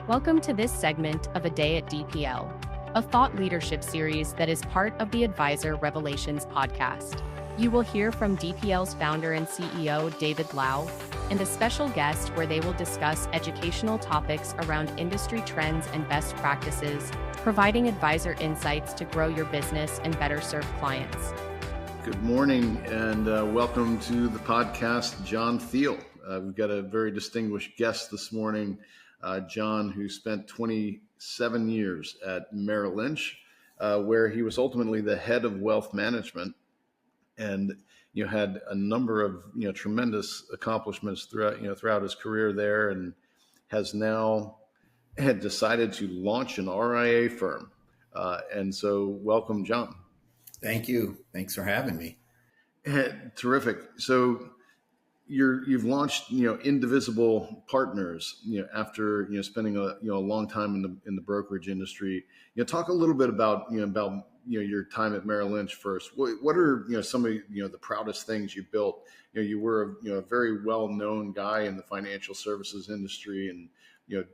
Welcome to this segment of A Day at DPL, a thought leadership series that is part of the Advisor Revelations podcast. You will hear from DPL's founder and CEO, David Lau, and a special guest where they will discuss educational topics around industry trends and best practices, providing advisor insights to grow your business and better serve clients. Good morning and welcome to the podcast, John Thiel. We've got a very distinguished guest this morning, John, who spent 27 years at Merrill Lynch, where he was ultimately the head of wealth management, and had a number of tremendous accomplishments throughout his career there, and has now had decided to launch an RIA firm. And so, welcome, John. Thank you. Thanks for having me. Terrific. So you've launched, Indivisible Partners, after, spending a long time in the brokerage industry. Talk a little bit about, your time at Merrill Lynch first. What are, some of, the proudest things you built? You were a very well-known guy in the financial services industry, and,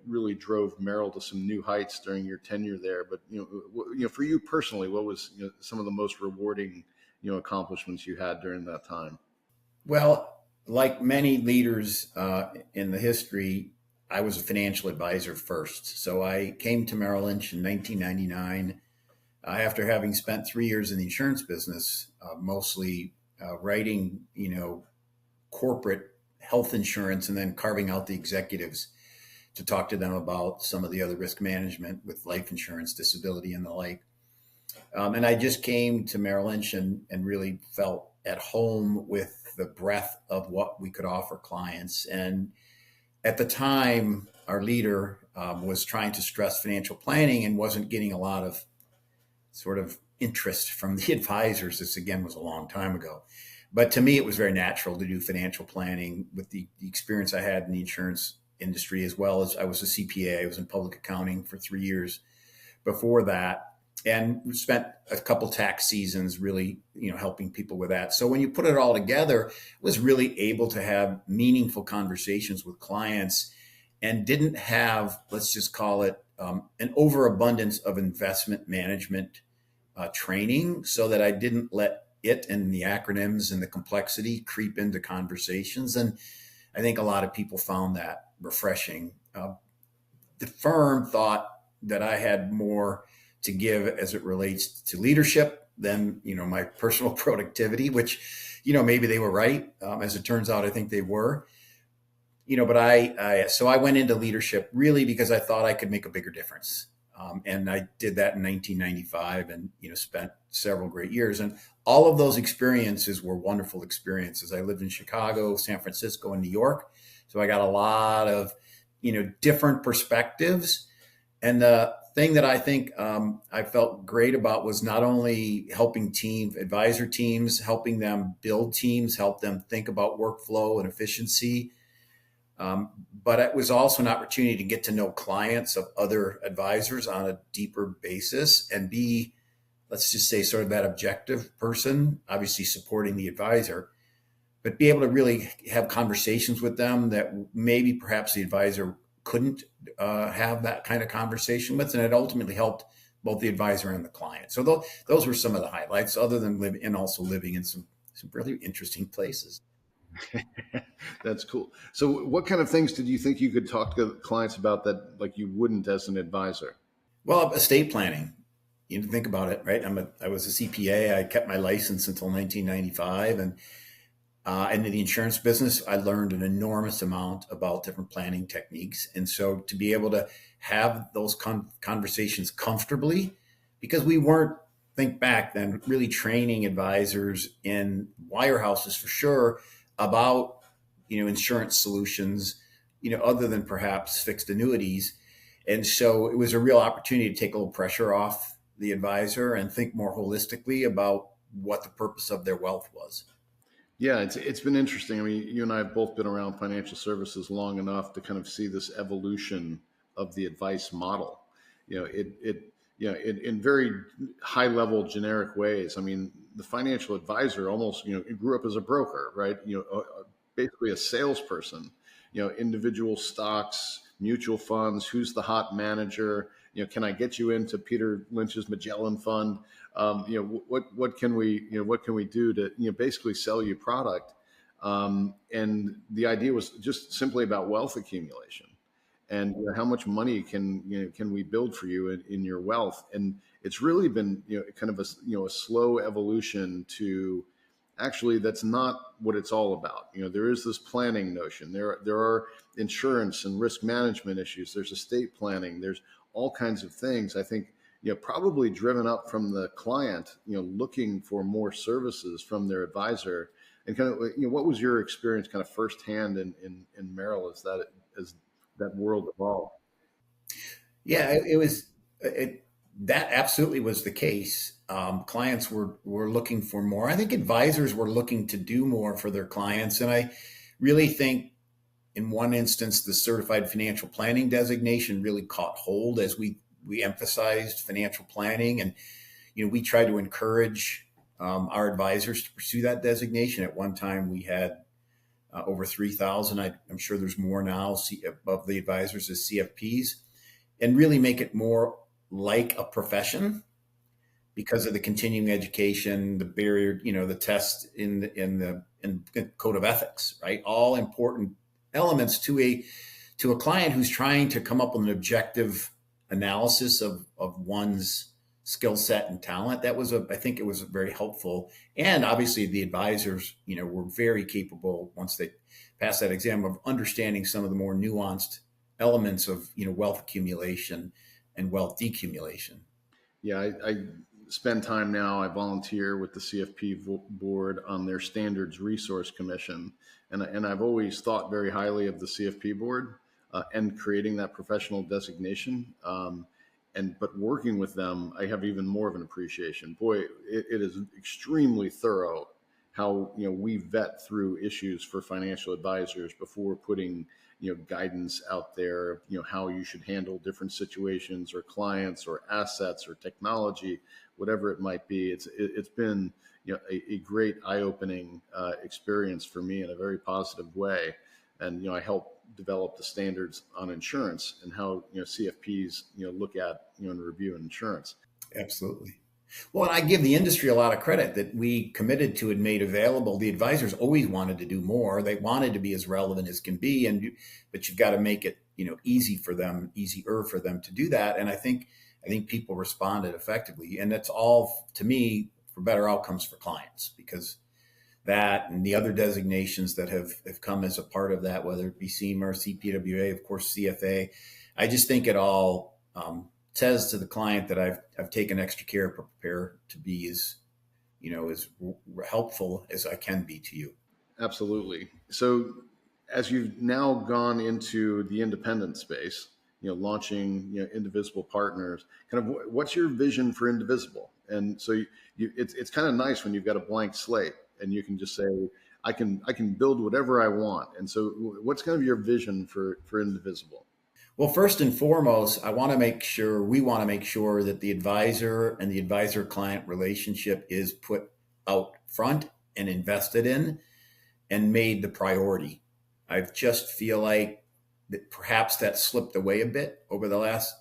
really drove Merrill to some new heights during your tenure there. But, for you personally, what was, some of the most rewarding, accomplishments you had during that time? Well, like many leaders in the history, I was a financial advisor first. So I came to Merrill Lynch in 1999 after having spent 3 years in the insurance business, mostly writing, corporate health insurance and then carving out the executives to talk to them about some of the other risk management with life insurance, disability, and the like. And I just came to Merrill Lynch and really felt at home with the breadth of what we could offer clients. And at the time, our leader was trying to stress financial planning and wasn't getting a lot of sort of interest from the advisors. This, again, was a long time ago. But to me, it was very natural to do financial planning with the experience I had in the insurance industry, as well as I was a CPA. I was in public accounting for 3 years before that, and spent a couple tax seasons really, helping people with that. So when you put it all together, I was really able to have meaningful conversations with clients and didn't have, let's just call it, an overabundance of investment management training, so that I didn't let it and the acronyms and the complexity creep into conversations. And I think a lot of people found that refreshing. The firm thought that I had more to give as it relates to leadership than, my personal productivity, which, maybe they were right. As it turns out, I think they were, but so I went into leadership really because I thought I could make a bigger difference. And I did that in 1995 and, spent several great years. And all of those experiences were wonderful experiences. I lived in Chicago, San Francisco, and New York. So I got a lot of, different perspectives. And the thing that I think I felt great about was not only helping advisor teams, helping them build teams, help them think about workflow and efficiency. But it was also an opportunity to get to know clients of other advisors on a deeper basis and be, let's just say, sort of that objective person, obviously supporting the advisor, but be able to really have conversations with them that maybe perhaps the advisor couldn't have that kind of conversation with. And it ultimately helped both the advisor and the client. So those were some of the highlights, other than living in some really interesting places. That's cool. So what kind of things did you think you could talk to clients about that, like, you wouldn't as an advisor? Well, estate planning. You think about it, right? I was a CPA. I kept my license until 1995. And in the insurance business, I learned an enormous amount about different planning techniques. And so to be able to have those conversations comfortably, because we weren't, think back then, really training advisors in wirehouses for sure about, insurance solutions, other than perhaps fixed annuities. And so it was a real opportunity to take a little pressure off the advisor and think more holistically about what the purpose of their wealth was. Yeah, it's been interesting. I mean, you and I have both been around financial services long enough to kind of see this evolution of the advice model. In very high level, generic ways. I mean, the financial advisor almost, grew up as a broker, right? Basically a salesperson, individual stocks, mutual funds, who's the hot manager, can I get you into Peter Lynch's Magellan fund? What can we do to, basically sell you product? And the idea was just simply about wealth accumulation and how much money can we build for you in your wealth. And it's really been kind of a slow evolution to actually that's not what it's all about. There is this planning notion. There are insurance and risk management issues. There's estate planning. There's all kinds of things. I think probably driven up from the client looking for more services from their advisor. And kind of what was your experience kind of firsthand in Merrill as that world evolved? Yeah, that absolutely was the case. Clients were looking for more. I think advisors were looking to do more for their clients. And I really think in one instance, the certified financial planning designation really caught hold as we emphasized financial planning. And, we tried to encourage our advisors to pursue that designation. At one time, we had over 3,000. I'm sure there's more now above the advisors as CFPs, and really make it more like a profession because of the continuing education, the barrier, the test in the code of ethics, right? All important elements to a client who's trying to come up with an objective analysis of one's skill set and talent. I think it was very helpful. And obviously the advisors, were very capable once they passed that exam of understanding some of the more nuanced elements of, wealth accumulation and wealth decumulation. Yeah, I spend time now. I volunteer with the CFP board on their Standards Resource Commission. And I've always thought very highly of the CFP board and creating that professional designation. But working with them, I have even more of an appreciation. Boy, it is extremely thorough how we vet through issues for financial advisors before putting guidance out there, how you should handle different situations or clients or assets or technology, whatever it might be. It's been a great eye-opening experience for me in a very positive way. And I help develop the standards on insurance and how CFPs look at and review insurance. Absolutely. Well, and I give the industry a lot of credit that we committed to and made available. The advisors always wanted to do more. They wanted to be as relevant as can be, but you've got to make it easier for them to do that. And I think people responded effectively, and that's all to me for better outcomes for clients, because that and the other designations that have come as a part of that, whether it be CMER, CPWA, of course, CFA, I just think it all says to the client that I've taken extra care to prepare to be as helpful as I can be to you. Absolutely. So as you've now gone into the independent space, launching Indivisible Partners, kind of what's your vision for Indivisible? And so it's kind of nice when you've got a blank slate and you can just say, I can build whatever I want. And so what's kind of your vision for Indivisible? Well, first and foremost, we want to make sure that the advisor and the advisor-client relationship is put out front and invested in and made the priority. I just feel like that perhaps that slipped away a bit over the last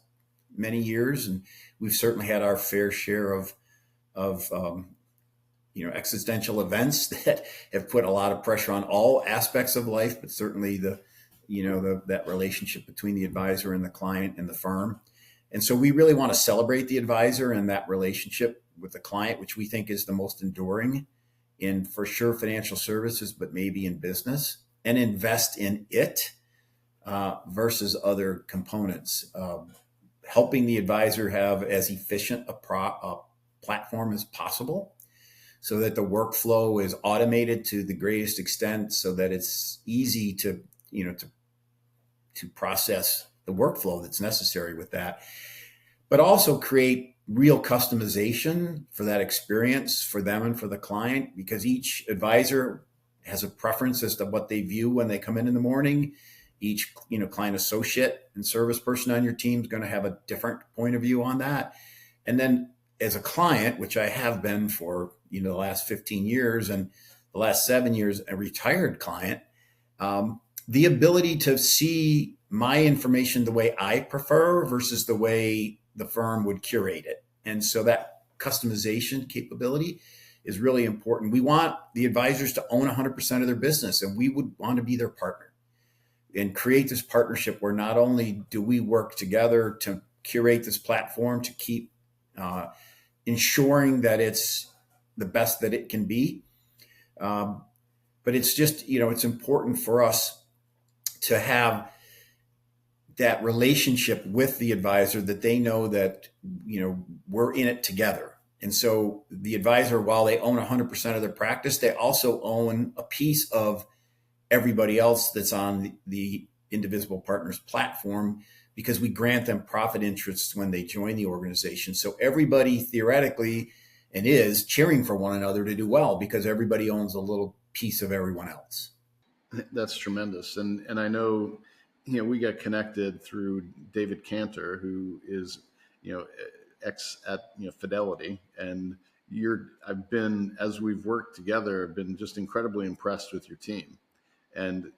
many years, and we've certainly had our fair share of existential events that have put a lot of pressure on all aspects of life, but certainly that relationship between the advisor and the client and the firm. And so we really want to celebrate the advisor and that relationship with the client, which we think is the most enduring in, for sure, financial services, but maybe in business, and invest in it versus other components. Helping the advisor have as efficient a platform as possible, so that the workflow is automated to the greatest extent, so that it's easy to process the workflow that's necessary with that, but also create real customization for that experience for them and for the client, because each advisor has a preference as to what they view when they come in the morning. Each client associate and service person on your team is going to have a different point of view on that. And then as a client, which I have been for the last 15 years and the last 7 years, a retired client, the ability to see my information the way I prefer versus the way the firm would curate it. And so that customization capability is really important. We want the advisors to own 100% of their business, and we would want to be their partner and create this partnership where not only do we work together to curate this platform to keep ensuring that it's the best that it can be, but it's just, it's important for us to have that relationship with the advisor, that they know that, we're in it together. And so the advisor, while they own 100% of their practice, they also own a piece of everybody else that's on the Indivisible Partners platform, because we grant them profit interests when they join the organization. So everybody theoretically and is cheering for one another to do well, because everybody owns a little piece of everyone else. That's tremendous. And I know, we got connected through David Cantor, who is, ex at, Fidelity. And I've been, as we've worked together, I've been just incredibly impressed with your team. And,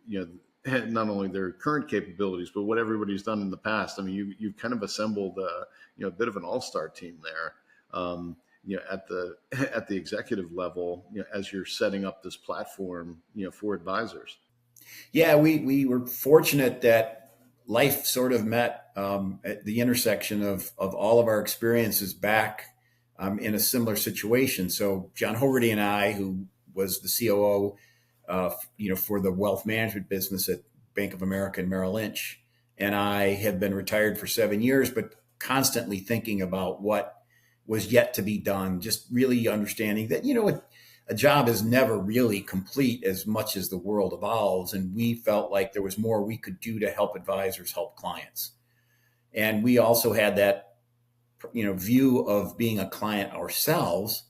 not only their current capabilities, but what everybody's done in the past. I mean, you've kind of assembled a bit of an all-star team there. At the executive level, as you're setting up this platform, for advisors. Yeah, we were fortunate that life sort of met at the intersection of all of our experiences back in a similar situation. So John Hogarty and I, who was the COO, for the wealth management business at Bank of America and Merrill Lynch, and I have been retired for 7 years, but constantly thinking about what was yet to be done, just really understanding that, a job is never really complete as much as the world evolves. And we felt like there was more we could do to help advisors help clients. And we also had that, view of being a client ourselves,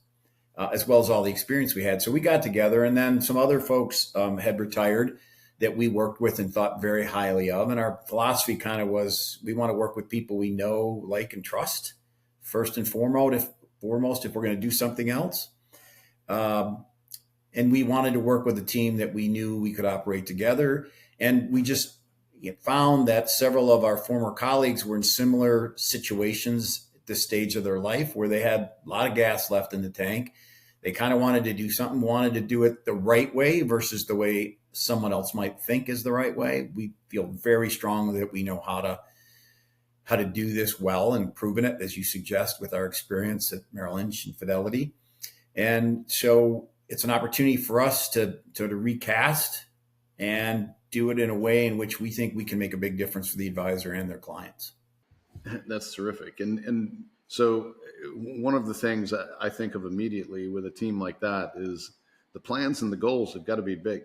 as well as all the experience we had. So we got together, and then some other folks had retired that we worked with and thought very highly of. And our philosophy kind of was, we want to work with people we know, like, and trust first and foremost, if we're going to do something else. And we wanted to work with a team that we knew we could operate together. And we just found that several of our former colleagues were in similar situations at this stage of their life, where they had a lot of gas left in the tank. They kind of wanted to do something, wanted to do it the right way versus the way someone else might think is the right way. We feel very strongly that we know how to do this well, and proven it, as you suggest, with our experience at Merrill Lynch and Fidelity. And so it's an opportunity for us to recast and do it in a way in which we think we can make a big difference for the advisor and their clients. That's terrific. And so one of the things I think of immediately with a team like that is the plans and the goals have got to be big,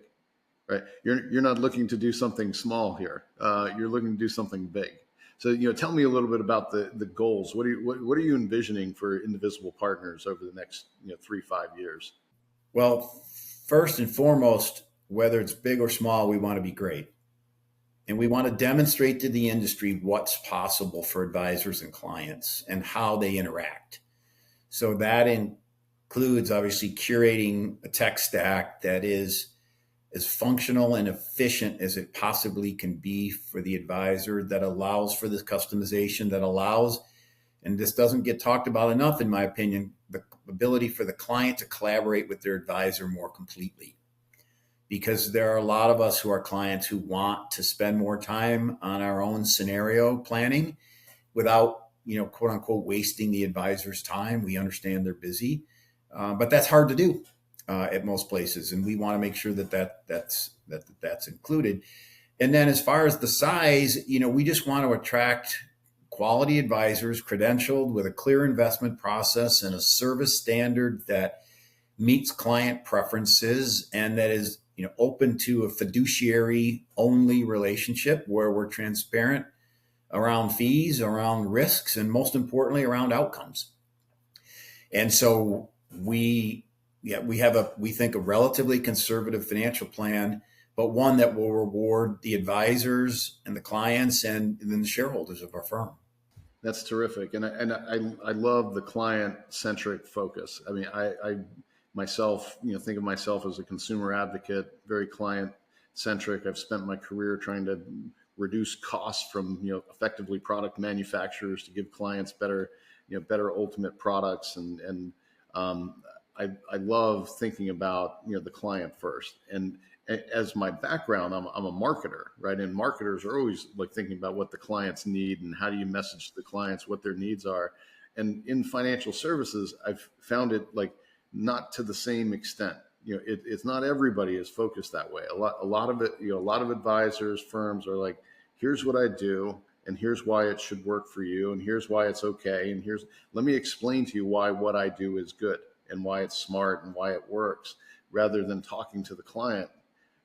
right? You're not looking to do something small here. You're looking to do something big. So, tell me a little bit about the goals. What are you envisioning for Indivisible Partners over the next 3-5 years? Well, first and foremost, whether it's big or small, we want to be great. And we want to demonstrate to the industry what's possible for advisors and clients and how they interact. So that includes obviously curating a tech stack that is as functional and efficient as it possibly can be for the advisor, that allows for this customization, that allows, and this doesn't get talked about enough, in my opinion, the ability for the client to collaborate with their advisor more completely. Because there are a lot of us who are clients who want to spend more time on our own scenario planning without, quote unquote, wasting the advisor's time. We understand they're busy, but that's hard to do at most places. And we want to make sure that's included. And then as far as the size, we just want to attract quality advisors, credentialed with a clear investment process and a service standard that meets client preferences, and that is open to a fiduciary only relationship where we're transparent around fees, around risks, and most importantly, around outcomes. And so we have we think a relatively conservative financial plan, but one that will reward the advisors and the clients and then the shareholders of our firm. That's terrific. And I love the client-centric focus. I mean, I myself, think of myself as a consumer advocate, very client centric. I've spent my career trying to reduce costs from, effectively product manufacturers to give clients better, better ultimate products. I love thinking about, the client first. And as my background, I'm a marketer, right? And marketers are always like thinking about what the clients need and how do you message to the clients what their needs are. And in financial services, I've found it like not to the same extent. It's not everybody is focused that way. A lot of it, a lot of advisors, firms are like, here's what I do, and here's why it should work for you, and here's why it's okay, and let me explain to you why what I do is good and why it's smart and why it works, rather than talking to the client.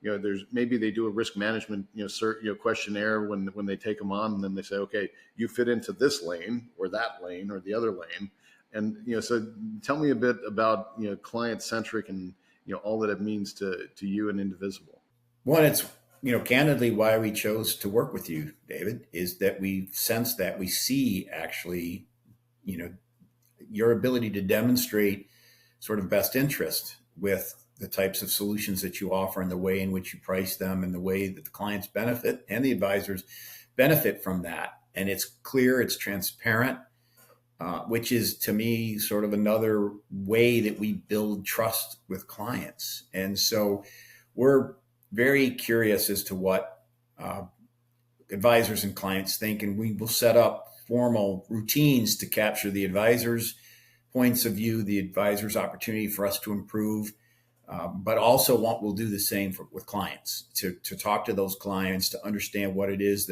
There's maybe they do a risk management, questionnaire when they take them on, and then they say, okay, you fit into this lane or that lane or the other lane. And, so tell me a bit about, client-centric and, all that it means to you and Indivisible. One, it's, candidly why we chose to work with you, David, is that we sense that we see actually, your ability to demonstrate sort of best interest with the types of solutions that you offer and the way in which you price them and the way that the clients benefit and the advisors benefit from that. And it's clear, it's transparent, which is to me sort of another way that we build trust with clients. And so we're very curious as to what advisors and clients think, and we will set up formal routines to capture the advisors' points of view, the advisors' opportunity for us to improve, but also we'll do the same with clients, to talk to those clients, to understand what it is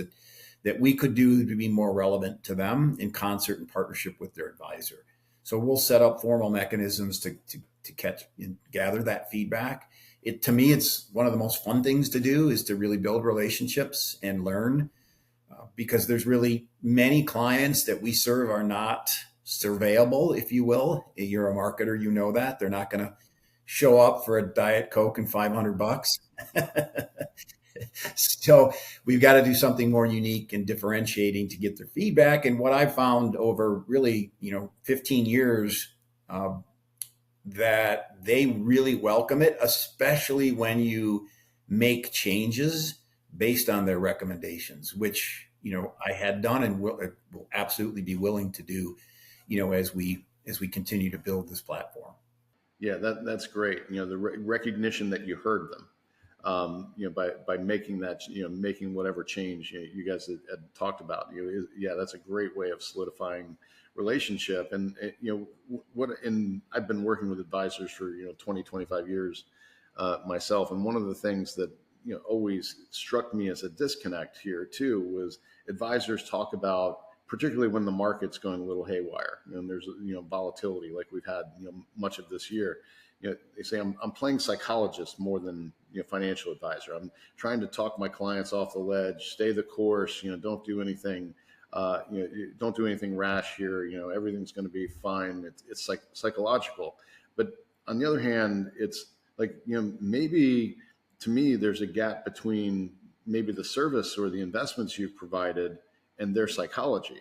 that we could do to be more relevant to them in concert and partnership with their advisor. So we'll set up formal mechanisms to catch and gather that feedback. To me, it's one of the most fun things to do is to really build relationships and learn, because there's really many clients that we serve are not surveyable, if you will. You're a marketer, you know that. They're not going to show up for a Diet Coke and $500. So we've got to do something more unique and differentiating to get their feedback. And what I found over really, 15 years, that they really welcome it, especially when you make changes based on their recommendations, which, I had done and will absolutely be willing to do, as we continue to build this platform. Yeah, that's great. The recognition that you heard them, by making that, making whatever change you guys had talked about. That's a great way of solidifying relationship. And I've been working with advisors for 20, 25 years myself, and one of the things that always struck me as a disconnect here too was advisors talk about, particularly when the market's going a little haywire and there's volatility like we've had much of this year. They say I'm playing psychologist more than financial advisor. I'm trying to talk my clients off the ledge, stay the course. Don't do anything. Don't do anything rash here. Everything's going to be fine. It's like psychological. But on the other hand, it's like maybe to me there's a gap between maybe the service or the investments you've provided and their psychology,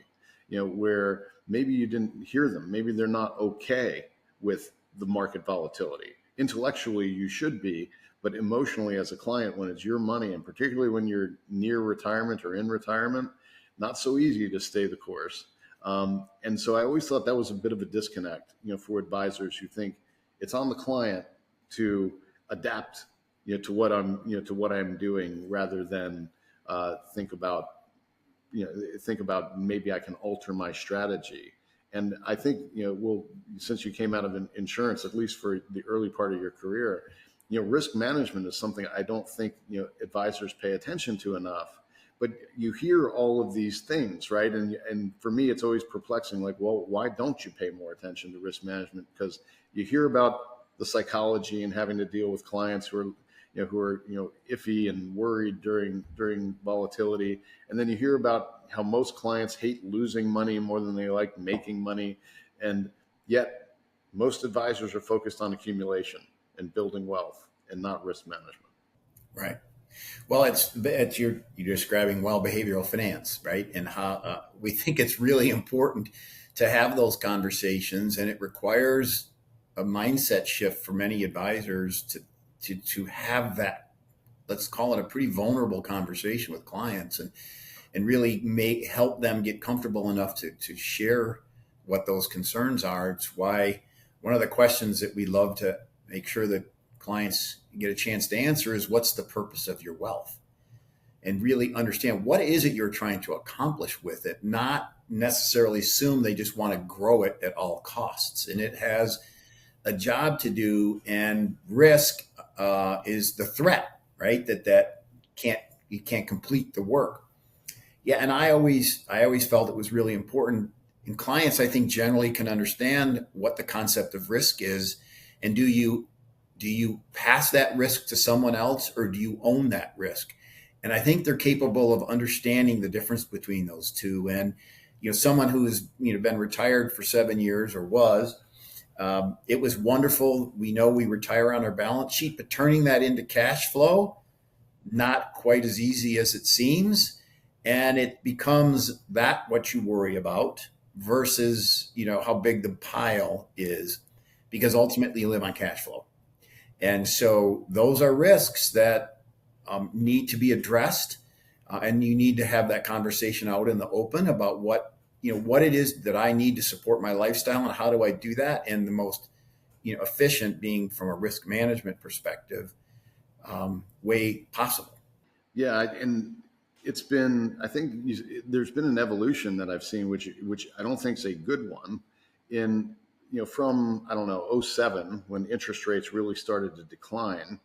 where maybe you didn't hear them. Maybe they're not okay with the market volatility. Intellectually, you should be, but emotionally as a client, when it's your money, and particularly when you're near retirement or in retirement, not so easy to stay the course. And so I always thought that was a bit of a disconnect, for advisors who think it's on the client to adapt, to what I'm doing, rather than think about maybe I can alter my strategy. And I think, since you came out of insurance, at least for the early part of your career, risk management is something I don't think, advisors pay attention to enough. But you hear all of these things, right? And for me, it's always perplexing. Like, well, why don't you pay more attention to risk management? Because you hear about the psychology and having to deal with clients who are iffy and worried during volatility, and then you hear about how most clients hate losing money more than they like making money, and yet most advisors are focused on accumulation and building wealth and not risk management. Right. Well, you're describing well behavioral finance, right? And how we think it's really important to have those conversations, and it requires a mindset shift for many advisors to have that let's call it a pretty vulnerable conversation with clients, and really help them get comfortable enough to share what those concerns are. It's why one of the questions that we love to make sure that clients get a chance to answer is, what's the purpose of your wealth? And really understand, what is it you're trying to accomplish with it, not necessarily assume they just want to grow it at all costs. And it has a job to do, and risk is the threat, right? That you can't complete the work. Yeah, and I always felt it was really important. And clients, I think, generally can understand what the concept of risk is, and do you pass that risk to someone else, or do you own that risk? And I think they're capable of understanding the difference between those two. And someone who has been retired for 7 years, or was, it was wonderful. We know we retire on our balance sheet, but turning that into cash flow, not quite as easy as it seems. And it becomes that what you worry about versus, how big the pile is, because ultimately you live on cash flow. And so those are risks that need to be addressed. And you need to have that conversation out in the open about what it is that I need to support my lifestyle, and how do I do that, and the most efficient, being from a risk management perspective, way possible. Yeah, and it's been, I think there's been an evolution that I've seen, which I don't think is a good one, in from, I don't know, '07, when interest rates really started to decline,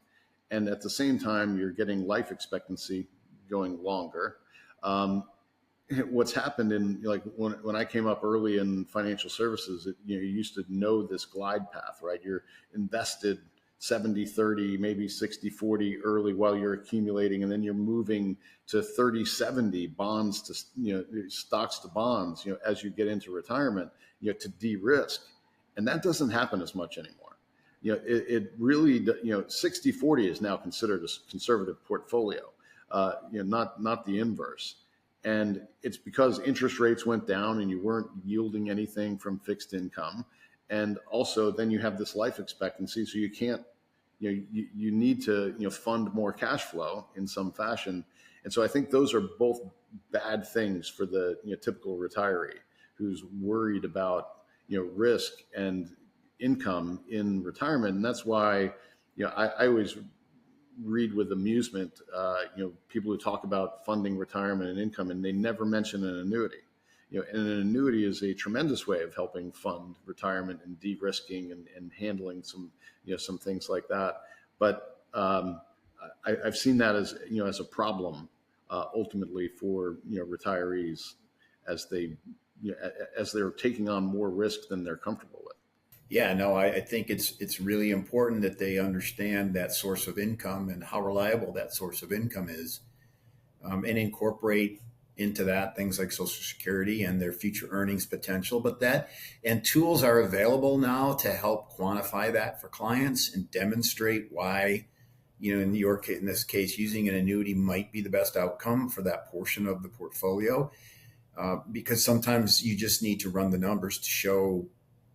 and at the same time you're getting life expectancy going longer. What's happened in, like, when I came up early in financial services, you used to know this glide path, right? You're invested 70-30, maybe 60-40 early while you're accumulating, and then you're moving to 30-70 bonds to, stocks to bonds, as you get into retirement, to de-risk. And that doesn't happen as much anymore. It really, 60-40 is now considered a conservative portfolio, not the inverse. And it's because interest rates went down and you weren't yielding anything from fixed income. And also then you have this life expectancy, so you can't, you need to, fund more cash flow in some fashion. And so I think those are both bad things for the typical retiree who's worried about, risk and income in retirement. And that's why, I always read with amusement, people who talk about funding retirement and income, and they never mention an annuity. And an annuity is a tremendous way of helping fund retirement and de-risking and handling some things like that. But I've seen that as as a problem ultimately for retirees, as they're taking on more risk than they're comfortable with. Yeah, no, I think it's really important that they understand that source of income and how reliable that source of income is, and incorporate into that things like Social Security and their future earnings potential. And tools are available now to help quantify that for clients and demonstrate why, in this case, using an annuity might be the best outcome for that portion of the portfolio, because sometimes you just need to run the numbers to show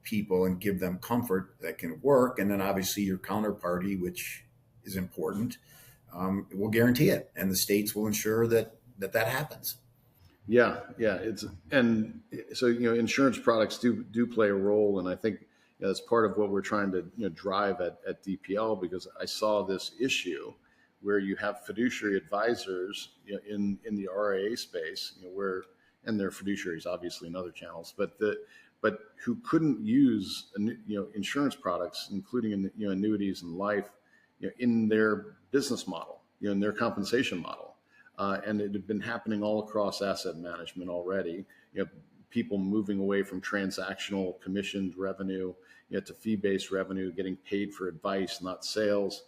people and give them comfort that can work. And then obviously your counterparty, which is important, will guarantee it, and the states will ensure that happens. Yeah. And so insurance products do play a role, and I think that's part of what we're trying to drive at DPL, because I saw this issue where you have fiduciary advisors in the RIA space, where, and their fiduciaries obviously in other channels, but who couldn't use insurance products, including annuities and life, in their business model, in their compensation model, and it had been happening all across asset management already. People moving away from transactional commissioned revenue, to fee-based revenue, getting paid for advice, not sales,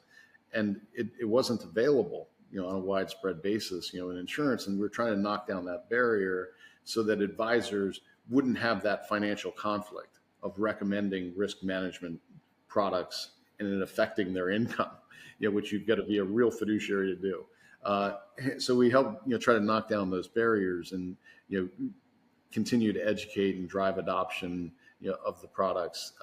and it wasn't available, on a widespread basis, in insurance, and we're trying to knock down that barrier so that advisors wouldn't have that financial conflict of recommending risk management products and it affecting their income, which you've got to be a real fiduciary to do. So we help, try to knock down those barriers and, continue to educate and drive adoption, of the products,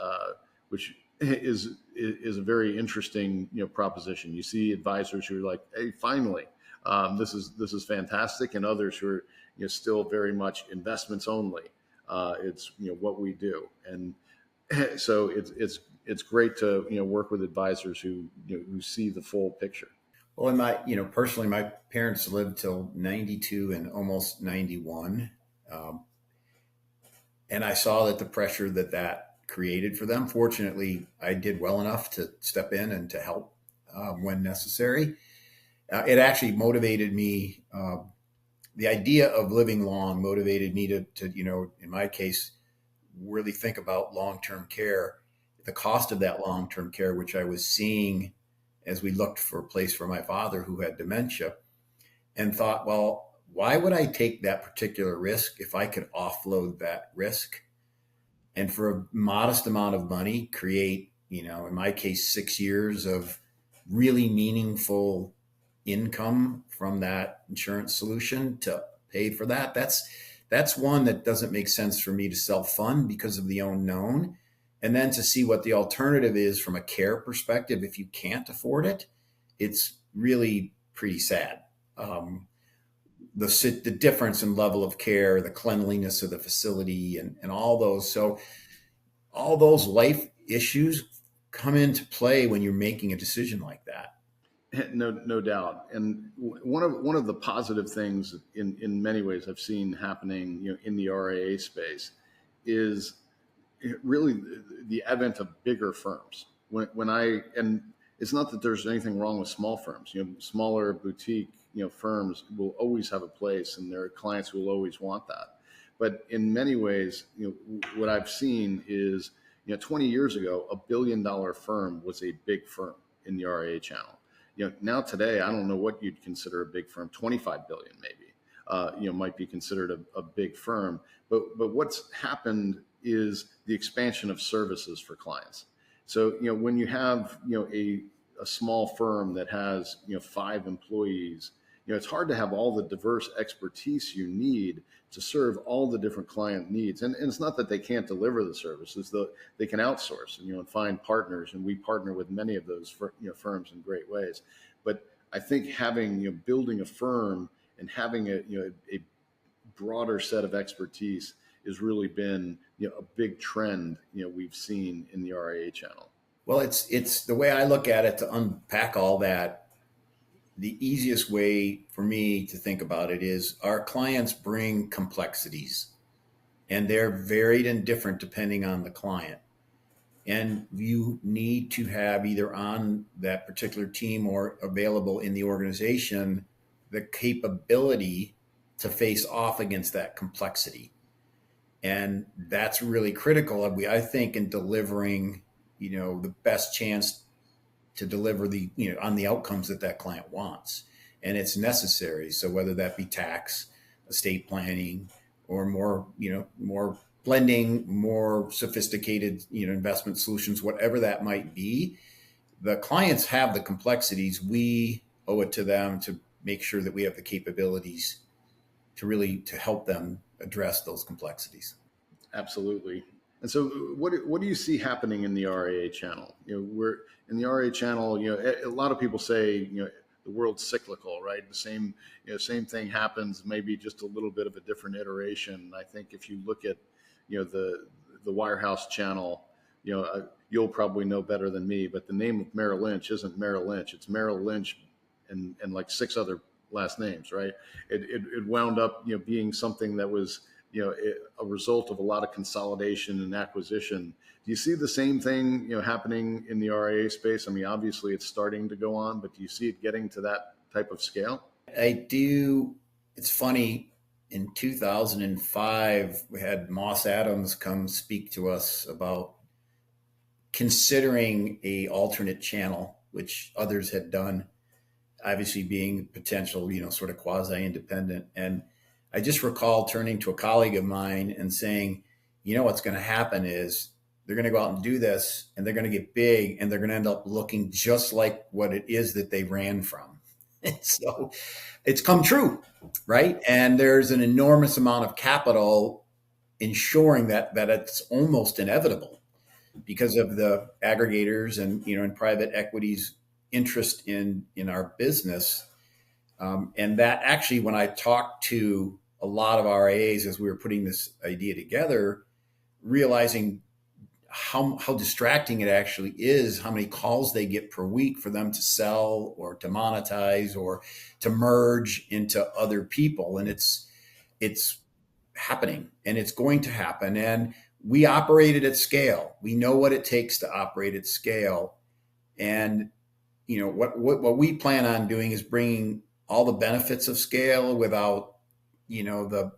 which is a very interesting proposition. You see advisors who are like, hey, finally, this is fantastic, and others who are still very much investments only. It's what we do, and so it's great to work with advisors who who see the full picture. Well, personally, my parents lived till 92 and almost 91. Um, and I saw that the pressure that created for them. Fortunately, I did well enough to step in and to help when necessary. It actually motivated me. The idea of living long motivated me to, in my case, really think about long-term care, the cost of that long-term care, which I was seeing as we looked for a place for my father who had dementia, and thought, well, why would I take that particular risk if I could offload that risk and for a modest amount of money create, in my case, 6 years of really meaningful income from that insurance solution to pay for that? That's one that doesn't make sense for me to self-fund because of the unknown. And then to see what the alternative is from a care perspective, if you can't afford it, it's really pretty sad. The difference in level of care, the cleanliness of the facility, and all those. So all those life issues come into play when you're making a decision like that. No doubt. And one of the positive things in many ways I've seen happening in the RIA space is really the advent of bigger firms. And it's not that there's anything wrong with small firms. Smaller boutique firms will always have a place, and their clients will always want that. But in many ways, what I've seen is 20 years ago, $1 billion firm was a big firm in the RIA channel. Now today, I don't know what you'd consider a big firm. 25 billion maybe, might be considered a big firm. But what's happened is the expansion of services for clients. So when you have a small firm that has 5 employees, it's hard to have all the diverse expertise you need to serve all the different client needs. And it's not that they can't deliver the services, though they can outsource and find partners. And we partner with many of those firms in great ways. But I think having, building a firm and having a broader set of expertise has really been, a big trend, we've seen in the RIA channel. Well, it's the way I look at it, to unpack all that. The easiest way for me to think about it is our clients bring complexities, and they're varied and different depending on the client. And you need to have either on that particular team or available in the organization the capability to face off against that complexity. And that's really critical, I think, in delivering, the best chance to deliver on the outcomes that client wants. And it's necessary. So whether that be tax, estate planning, or more blending, more sophisticated, investment solutions, whatever that might be, the clients have the complexities. We owe it to them to make sure that we have the capabilities to help them address those complexities. Absolutely. And so what do you see happening in the RIA channel? We're in the RIA channel, a lot of people say, the world's cyclical, right? The same thing happens, maybe just a little bit of a different iteration. I think if you look at, the wirehouse channel, you'll probably know better than me, but the name of Merrill Lynch isn't Merrill Lynch. It's Merrill Lynch and like 6 other last names, right? It wound up, being something that was, a result of a lot of consolidation and acquisition. Do you see the same thing, happening in the RIA space? I mean, obviously it's starting to go on, but do you see it getting to that type of scale? I do. It's funny. In 2005, we had Moss Adams come speak to us about considering a alternate channel, which others had done, obviously being potential, sort of quasi-independent. And I just recall turning to a colleague of mine and saying, what's going to happen is they're going to go out and do this, and they're going to get big, and they're going to end up looking just like what it is that they ran from. And so it's come true, right? And there's an enormous amount of capital ensuring that it's almost inevitable. because of the aggregators and, and private equity's interest in our business. And that actually, when I talked to a lot of RIAs as we were putting this idea together, realizing how distracting it actually is, how many calls they get per week for them to sell or to monetize or to merge into other people. And it's happening, and it's going to happen. And we operate it at scale. We know what it takes to operate at scale. And what we plan on doing is bringing all the benefits of scale without the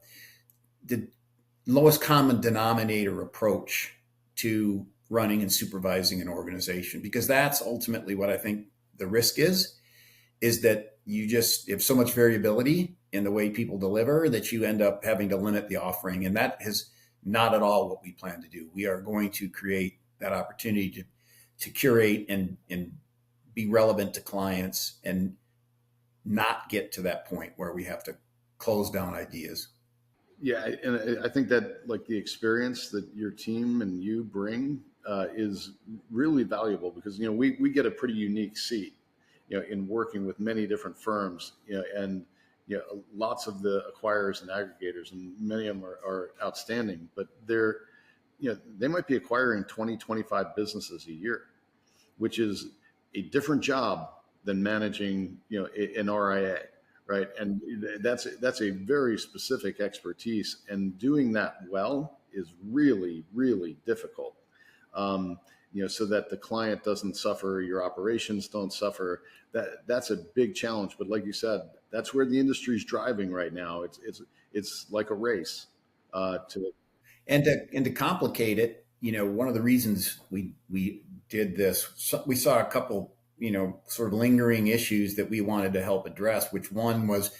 lowest common denominator approach to running and supervising an organization, because that's ultimately what I think the risk is that you just have so much variability in the way people deliver that you end up having to limit the offering. And that is not at all what we plan to do. We are going to create that opportunity to curate and be relevant to clients and not get to that point where we have to close down ideas. Yeah, and I think that like the experience that your team and you bring is really valuable, because we get a pretty unique seat in working with many different firms, and lots of the acquirers and aggregators, and many of them are outstanding, but they might be acquiring 20, 25 businesses a year, which is a different job than managing an RIA. Right. And that's a very specific expertise, and doing that well is really, really difficult. So that the client doesn't suffer, your operations don't suffer. That's a big challenge. But like you said, that's where the industry is driving right now. It's like a race to. And to complicate it, one of the reasons we did this, we saw a couple sort of lingering issues that we wanted to help address, which one was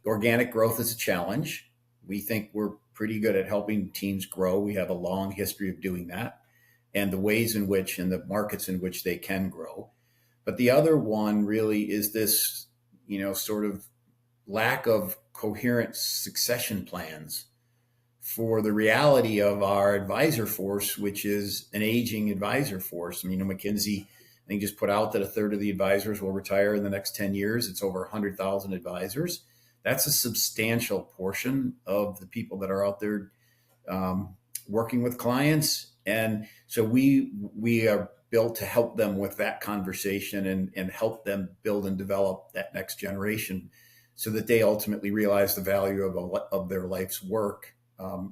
organic growth is a challenge. We think we're pretty good at helping teams grow. We have a long history of doing that, and the ways in which and the markets in which they can grow. But the other one really is this, sort of lack of coherent succession plans for the reality of our advisor force, which is an aging advisor force. I mean, McKinsey, I think, just put out that a third of the advisors will retire in the next 10 years. It's over 100,000 advisors. That's a substantial portion of the people that are out there working with clients. And so we are built to help them with that conversation and help them build and develop that next generation so that they ultimately realize the value of their life's work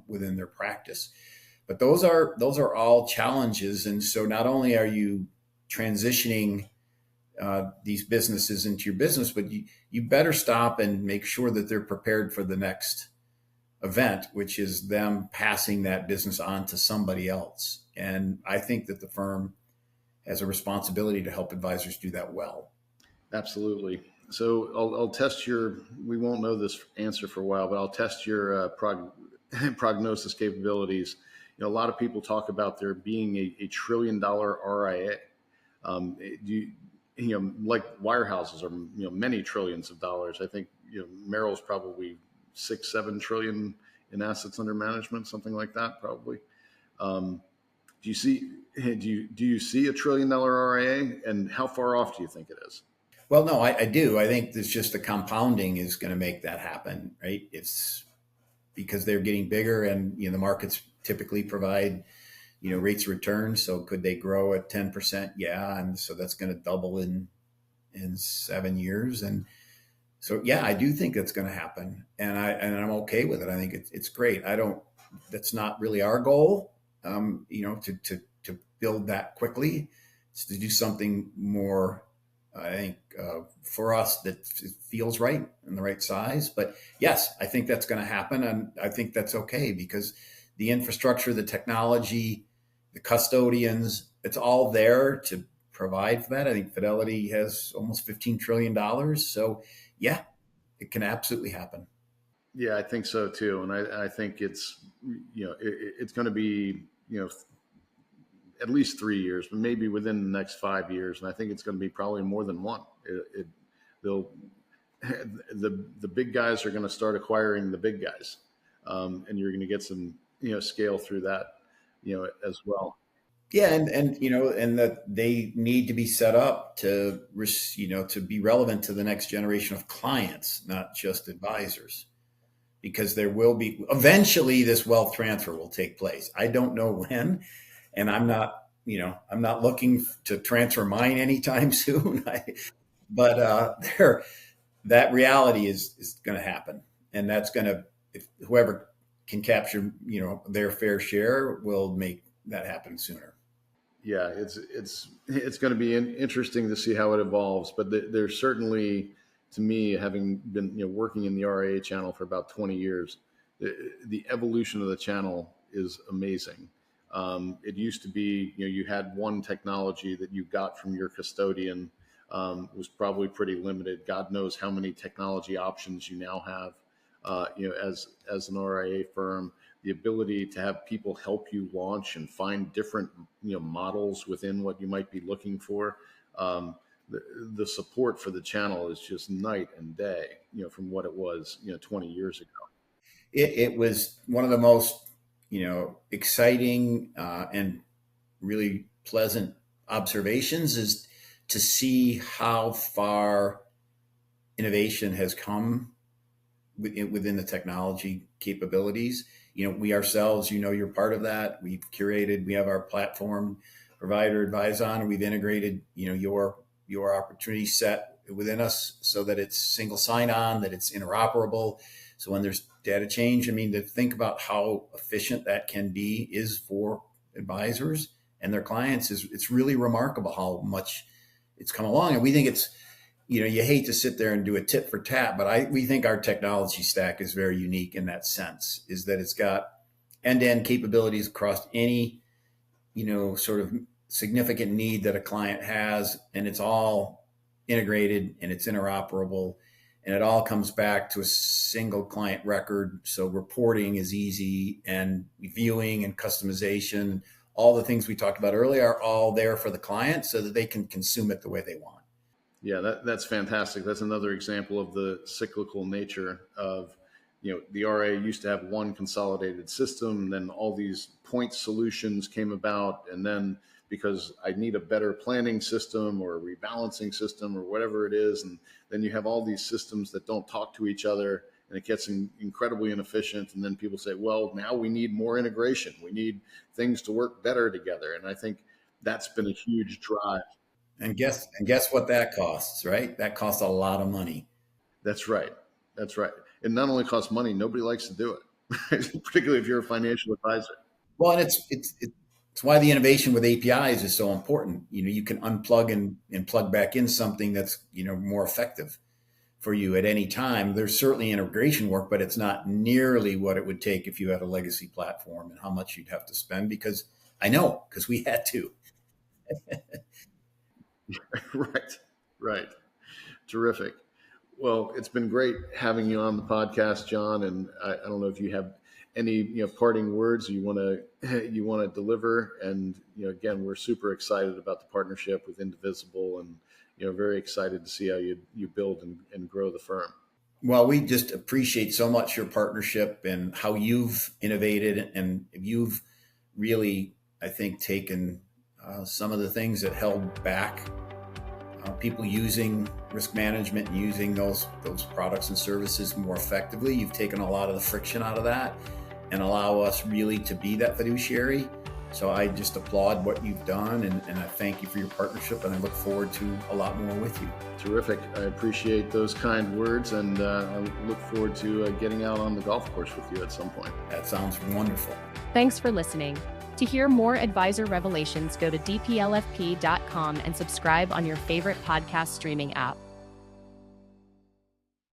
within their practice. But those are all challenges. And so not only are you transitioning these businesses into your business, but you better stop and make sure that they're prepared for the next event, which is them passing that business on to somebody else. And I think that the firm has a responsibility to help advisors do that well. Absolutely. So I'll test we won't know this answer for a while, but I'll test your prognosis capabilities. A lot of people talk about there being a $1 trillion RIA. Like wirehouses are, many trillions of dollars. I think, Merrill's probably 6-7 trillion in assets under management, something like that, probably. Do you see a $1 trillion RIA, and how far off do you think it is? Well, no, I do. I think there's just the compounding is going to make that happen, right? It's because they're getting bigger, and, the markets typically provide rates of return. So could they grow at 10%? Yeah. And so that's going to double in 7 years. And so, yeah, I do think that's going to happen. And I'm okay with it. I think it's great. That's not really our goal, to build that quickly. It's to do something more, I think, for us that feels right and the right size. But yes, I think that's going to happen. And I think that's okay, because the infrastructure, the technology, the custodians, it's all there to provide for that. I think Fidelity has almost $15 trillion. So yeah, it can absolutely happen. Yeah, I think so too. And I think it's going to be, at least 3 years, but maybe within the next 5 years. And I think it's going to be probably more than one. The big guys are going to start acquiring the big guys. And you're going to get some, scale through that, as well. Yeah, and that they need to be set up to to be relevant to the next generation of clients, not just advisors, because there will be eventually this wealth transfer will take place. I don't know when, and I'm not looking to transfer mine anytime soon. But there, that reality is going to happen, and that's going to, if whoever can capture their fair share will make that happen sooner. Yeah, it's going to be interesting to see how it evolves. But there's certainly, to me, having been working in the RIA channel for about 20 years, the evolution of the channel is amazing. It used to be you had one technology that you got from your custodian, was probably pretty limited. God knows how many technology options you now have. As an RIA firm, the ability to have people help you launch and find different models within what you might be looking for. The support for the channel is just night and day, from what it was 20 years ago. It was one of the most exciting and really pleasant observations is to see how far innovation has come within the technology capabilities. We ourselves, you're part of that. We have our platform provider advise on, and we've integrated, your opportunity set within us so that it's single sign-on, that it's interoperable. So when there's data change, to think about how efficient that can be is for advisors and their clients it's really remarkable how much it's come along. And we think it's, you hate to sit there and do a tit for tat, but we think our technology stack is very unique in that sense, is that it's got end-to-end capabilities across any, sort of significant need that a client has. And it's all integrated and it's interoperable, and it all comes back to a single client record. So reporting is easy, and viewing and customization, all the things we talked about earlier are all there for the client so that they can consume it the way they want. Yeah, that's fantastic. That's another example of the cyclical nature of, the RIA used to have one consolidated system, then all these point solutions came about. And then because I need a better planning system or a rebalancing system or whatever it is, and then you have all these systems that don't talk to each other, and it gets incredibly inefficient. And then people say, well, now we need more integration. We need things to work better together. And I think that's been a huge drive. And guess what that costs, right? That costs a lot of money. That's right. It not only costs money, nobody likes to do it, particularly if you're a financial advisor. Well, and it's why the innovation with APIs is so important. You can unplug and plug back in something that's, more effective for you at any time. There's certainly integration work, but it's not nearly what it would take if you had a legacy platform and how much you'd have to spend, because we had to. Right. Terrific. Well, it's been great having you on the podcast, John. And I don't know if you have any parting words you want to deliver. And again, we're super excited about the partnership with Indivisible, and very excited to see how you build and grow the firm. Well, we just appreciate so much your partnership and how you've innovated, and you've really, I think, taken some of the things that held back people using risk management, using those products and services more effectively. You've taken a lot of the friction out of that and allow us really to be that fiduciary. So I just applaud what you've done, and I thank you for your partnership, and I look forward to a lot more with you. Terrific. I appreciate those kind words, and I look forward to getting out on the golf course with you at some point. That sounds wonderful. Thanks for listening. To hear more advisor revelations, go to dplfp.com and subscribe on your favorite podcast streaming app.